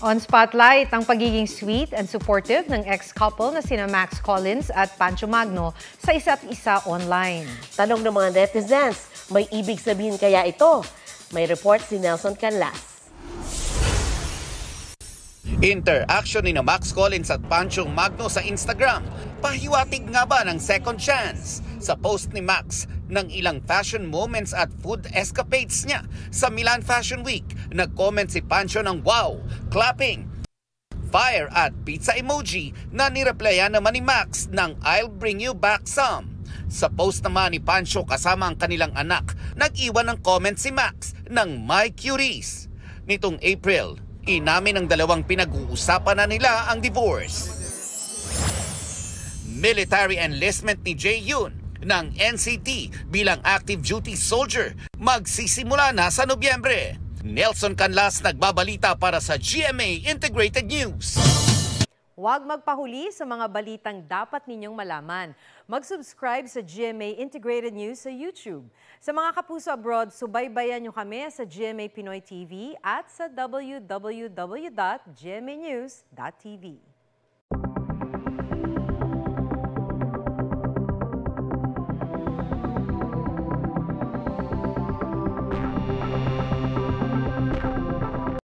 On Spotlight, ang pagiging sweet and supportive ng ex-couple na sina Max Collins at Pancho Magno sa isa't isa online. Tanong ng mga netizens, may ibig sabihin kaya ito? May report si Nelson Canlas. Interaction ni na Max Collins at Pancho Magno sa Instagram. Pahiwatig nga ba ng second chance? Sa post ni Max ng ilang fashion moments at food escapades niya sa Milan Fashion Week, nag-comment si Pancho ng wow, clapping, fire at pizza emoji na nireplyan naman ni Max ng I'll bring you back some. Sa post naman ni Pancho kasama ang kanilang anak, nag-iwan ng comment si Max ng My Cuties. Nitong April, inamin ng dalawang pinag-uusapan na nila ang divorce. Military enlistment ni Jae Yoon ng NCT bilang active duty soldier magsisimula na sa Nobyembre. Nelson Canlas nagbabalita para sa GMA Integrated News. Huwag magpahuli sa mga balitang dapat ninyong malaman. Mag-subscribe sa GMA Integrated News sa YouTube. Sa mga kapuso abroad, subaybayan nyo kami sa GMA Pinoy TV at sa www.gmanews.tv.